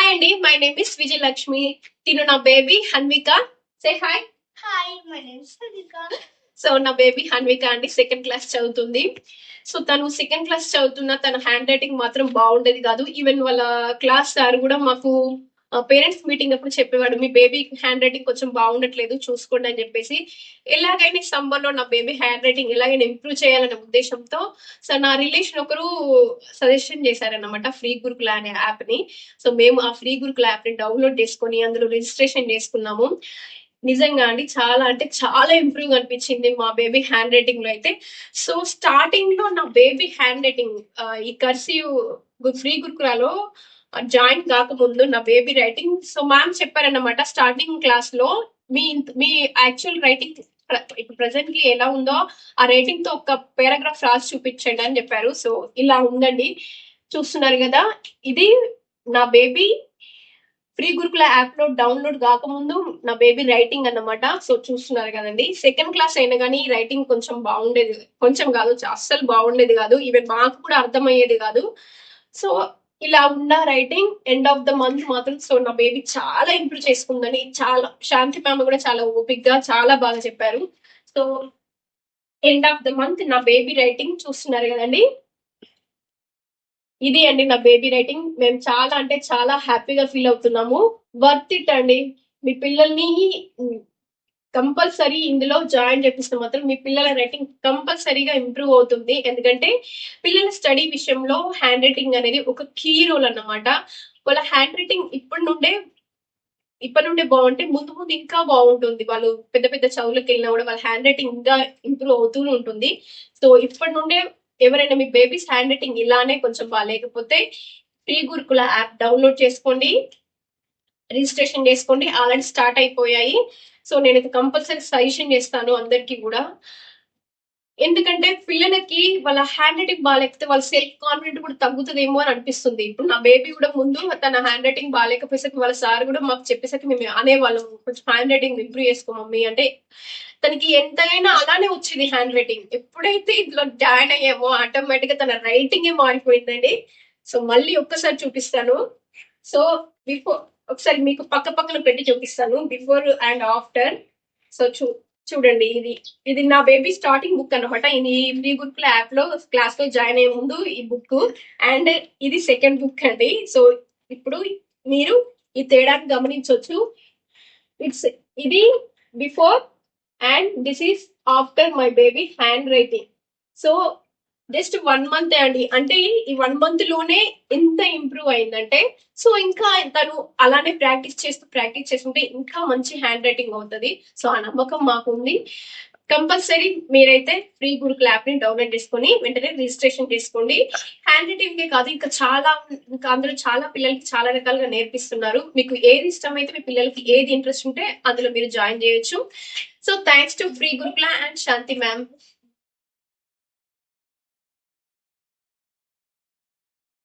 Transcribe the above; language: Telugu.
హాయ్ అండి, మై నేమ్ ఇస్ విజయలక్ష్మి. తిను నా baby Hanvika. Say hi. Hi, my name is Hanvika. So నా బేబీ హన్విక అండి సెకండ్ క్లాస్ చదువుతుంది. సో తను సెకండ్ క్లాస్ చదువుతున్న తన హ్యాండ్ రైటింగ్ మాత్రం బాగుండేది కాదు. ఈవెన్ వాళ్ళ క్లాస్ సార్ కూడా మాకు పేరెంట్స్ మీటింగ్ అప్పుడు చెప్పేవాడు, మీ బేబీ హ్యాండ్ రైటింగ్ కొంచెం బాగుండట్లేదు, చూసుకోండి అని చెప్పేసి. ఎలాగైనా సమ్మర్ లో నా బేబీ హ్యాండ్ రైటింగ్ ఎలాగైనా ఇంప్రూవ్ చేయాలనే ఉద్దేశంతో సో నా రిలేషన్ ఒకరు సజెషన్ చేశారన్నమాట ఫ్రీ గురుకుల అనే యాప్ ని. సో మేము ఆ ఫ్రీ గురుకుల యాప్ ని డౌన్లోడ్ చేసుకొని అందులో రిజిస్ట్రేషన్ చేసుకున్నాము. నిజంగా అండి చాలా అంటే చాలా ఇంప్రూవ్ అనిపించింది మా బేబీ హ్యాండ్ రైటింగ్ లో అయితే. సో స్టార్టింగ్ లో నా బేబీ హ్యాండ్ రైటింగ్ ఈ కర్సివ్ ఫ్రీ గురుకులలో జాయిన్ కాకముందు నా బేబీ రైటింగ్ సో మ్యామ్ చెప్పారన్నమాట స్టార్టింగ్ క్లాస్ లో మీ మీ యాక్చువల్ రైటింగ్ ఇప్పుడు ప్రెసెంట్లీ ఎలా ఉందో ఆ రైటింగ్ తో ఒక పారాగ్రాఫ్ రాసి చూపించండి అని చెప్పారు. సో ఇలా ఉందండి, చూస్తున్నారు కదా, ఇది నా బేబీ ఫ్రీ గురుకుల యాప్ లో డౌన్లోడ్ కాకముందు నా బేబీ రైటింగ్ అన్నమాట. సో చూస్తున్నారు కదండి, సెకండ్ క్లాస్ అయినా కానీ రైటింగ్ కొంచెం బాగుండేది, కొంచెం కాదు అస్సలు బాగుండేది కాదు, ఈవెన్ మాకు కూడా అర్థమయ్యేది కాదు. సో ఇలా ఉన్న writing end of the month మాత్రం సో నా బేబీ చాలా ఇంప్రూవ్ చేసుకుందని చాలా శాంతి మ్యామ్ కూడా చాలా ఓపిక్ గా చాలా బాగా చెప్పారు. So end of the month నా బేబీ రైటింగ్ చూస్తున్నారు కదండి, ఇది అండి నా బేబీ రైటింగ్. మేము చాలా అంటే చాలా హ్యాపీగా ఫీల్ అవుతున్నాము. వర్త్ ఇట్ అండి. మీ పిల్లల్ని కంపల్సరీ ఇందులో జాయిన్ చేపిస్తే మాత్రం మీ పిల్లల రైటింగ్ కంపల్సరీగా ఇంప్రూవ్ అవుతుంది. ఎందుకంటే పిల్లల స్టడీ విషయంలో హ్యాండ్ రైటింగ్ అనేది ఒక కీ రోల్ అన్నమాట. వాళ్ళ హ్యాండ్ రైటింగ్ ఇప్పటి నుండే బాగుంటే ముందు ముందు ఇంకా బాగుంటుంది. వాళ్ళు పెద్ద పెద్ద చదువులకు వెళ్ళినా కూడా వాళ్ళ హ్యాండ్ రైటింగ్ ఇంకా ఇంప్రూవ్ అవుతూ ఉంటుంది. సో ఇప్పటి నుండే ఎవరైనా మీ బేబీస్ హ్యాండ్ రైటింగ్ ఇలానే కొంచెం బాగాలేకపోతే ఫ్రీ గురుకుల యాప్ డౌన్లోడ్ చేసుకోండి, రిజిస్ట్రేషన్ చేసుకోండి. ఆల్రెడీ స్టార్ట్ అయిపోయాయి. సో నేను కంపల్సరీ సజెషన్ చేస్తాను అందరికి కూడా. ఎందుకంటే పిల్లలకి వాళ్ళ హ్యాండ్ రైటింగ్ బాగాలేకపోతే వాళ్ళ సెల్ఫ్ కాన్ఫిడెంట్ కూడా తగ్గుతుందేమో అని అనిపిస్తుంది. ఇప్పుడు నా బేబీ కూడా ముందు తన హ్యాండ్ రైటింగ్ బాగాలేకపోయేసరికి వాళ్ళ సార్ కూడా మాకు చెప్పేసరికి మేము అనేవాళ్ళం, కొంచెం హ్యాండ్ రైటింగ్ ఇంప్రూవ్ చేసుకో మమ్మీ అంటే. తనకి ఎంతైనా అలానే వచ్చింది హ్యాండ్ రైటింగ్. ఎప్పుడైతే ఇందులో జాయిన్ అయ్యామో ఆటోమేటిక్ గా తన రైటింగే మారిపోయిందండి. సో మళ్ళీ ఒక్కసారి చూపిస్తాను. సో బిఫోర్ ఒకసారి మీకు పక్క పక్కన పెట్టి చూపిస్తాను, బిఫోర్ అండ్ ఆఫ్టర్. సో చూడండి, ఇది నా బేబీ స్టార్టింగ్ బుక్ అనమాట. ఇది ఫ్రీ గురుకుల యాప్ లో క్లాస్ లో జాయిన్ అయ్యే ముందు ఈ బుక్, అండ్ ఇది సెకండ్ బుక్ అండి. సో ఇప్పుడు మీరు ఈ తేడాన్ని గమనించవచ్చు. ఇది before and this is after my baby hand writing. So just 1 month అండి, అంటే ఈ 1 month లోనే ఎంత ఇంప్రూవ్ అయిందంటే సో ఇంకా తను అలానే ప్రాక్టీస్ చేస్తుంటే ఇంకా మంచి హ్యాండ్ రైటింగ్ అవుతుంది. సో ఆ నమ్మకం మాకుంది. కంపల్సరీ మీరైతే ఫ్రీ గురుకుల యాప్ ని డౌన్లోడ్ చేసుకొని వెంటనే రిజిస్ట్రేషన్ చేసుకోండి. హ్యాండ్ రైటింగ్ కాదు, ఇంకా అందులో చాలా పిల్లలకి చాలా రకాలుగా నేర్పిస్తున్నారు. మీకు ఏది ఇష్టమైతే మీ పిల్లలకి ఏది ఇంట్రెస్ట్ ఉంటే అందులో మీరు జాయిన్ చేయొచ్చు. సో థ్యాంక్స్ టు ఫ్రీ గురుకుల అండ్ శాంతి మ్యామ్.